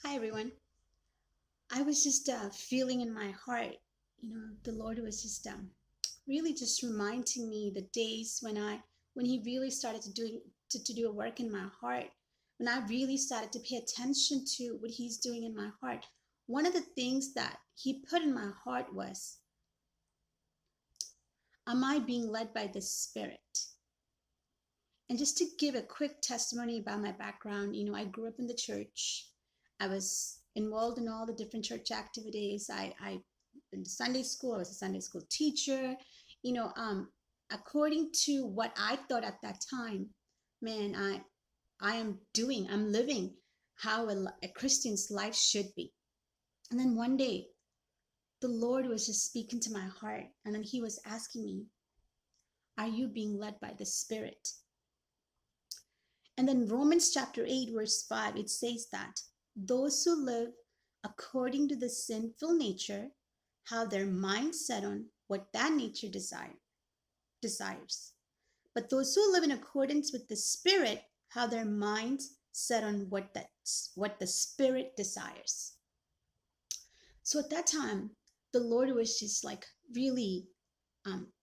Hi, everyone. I was just feeling in my heart, the Lord was just really just reminding me the days when He really started to do a work in my heart, when I really started to pay attention to what He's doing in my heart. One of the things that He put in my heart was, am I being led by the Spirit? And just to give a quick testimony about my background, I grew up in the church. I was involved in all the different church activities. I in Sunday school, I was a Sunday school teacher. You know, um, According to what I thought at that time, man, I'm living how a Christian's life should be. And then one day, the Lord was just speaking to my heart, and then He was asking me, "Are you being led by the Spirit?" And then Romans chapter 8, verse 5, it says that those who live according to the sinful nature have their mind set on what that nature desires. But those who live in accordance with the Spirit have their minds set on what the Spirit desires. So at that time, the Lord was just like really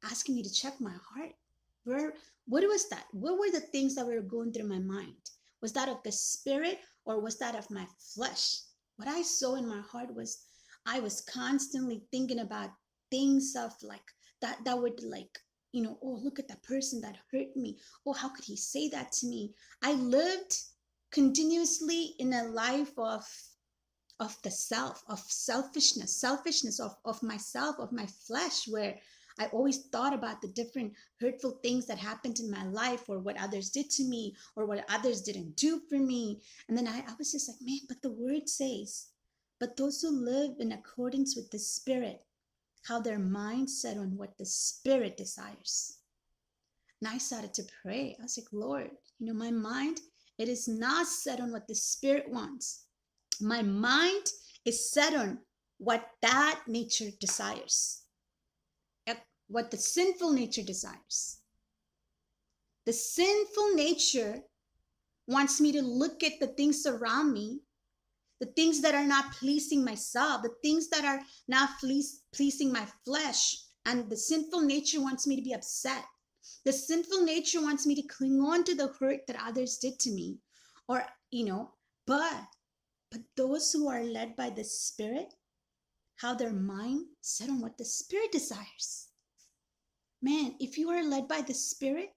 asking me to check my heart. Where, what was that? What were the things that were going through my mind? Was that of the Spirit or was that of my flesh? What I saw in my heart was I was constantly thinking about things of like that would like, oh, look at that person that hurt me. Oh, how could he say that to me? I lived continuously in a life of the self, of selfishness of myself, of my flesh, where I always thought about the different hurtful things that happened in my life, or what others did to me, or what others didn't do for me. And then I was just like, man, but the word says, but those who live in accordance with the Spirit, how their mind set on what the Spirit desires. And I started to pray. I was like, Lord, my mind, it is not set on what the Spirit wants. My mind is set on what that nature desires, what the sinful nature desires. The sinful nature wants me to look at the things around me, the things that are not pleasing myself, the things that are not pleasing my flesh. And the sinful nature wants me to be upset. The sinful nature wants me to cling on to the hurt that others did to me. Or, but those who are led by the Spirit, how their mind set on what the Spirit desires. Man, if you are led by the Spirit,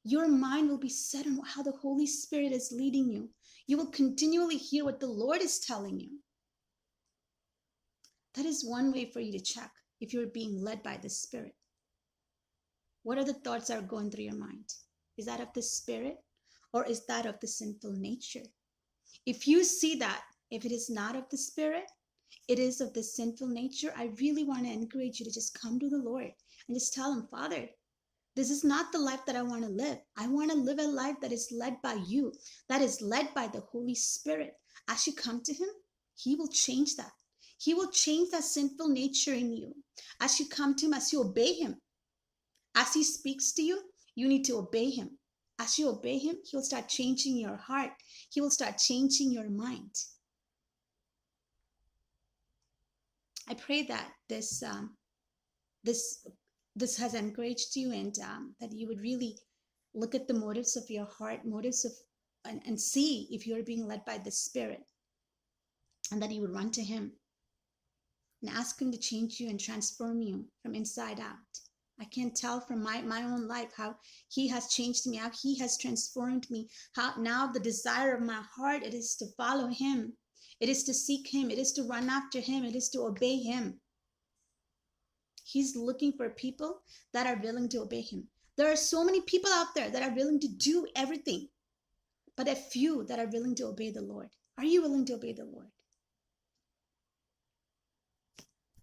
your mind will be set on how the Holy Spirit is leading you. You will continually hear what the Lord is telling you. That is one way for you to check if you're being led by the Spirit. What are the thoughts that are going through your mind? Is that of the Spirit or is that of the sinful nature? If you see that, if it is not of the Spirit, it is of the sinful nature, I really want to encourage you to just come to the Lord and just tell Him, Father, this is not the life that I want to live. I want to live a life that is led by you, that is led by the Holy Spirit. As you come to Him, He will change that. He will change that sinful nature in you. As you come to Him, as you obey Him, as He speaks to you, you need to obey Him. As you obey Him, He'll start changing your heart. He will start changing your mind. I pray that this this has encouraged you, and that you would really look at the motives of your heart, motives of, and see if you're being led by the Spirit, and that you would run to Him and ask Him to change you and transform you from inside out. I can tell from my own life how He has changed me, how He has transformed me, how now the desire of my heart, it is to follow Him. It is to seek Him. It is to run after Him. It is to obey Him. He's looking for people that are willing to obey Him. There are so many people out there that are willing to do everything, but a few that are willing to obey the Lord. Are you willing to obey the Lord?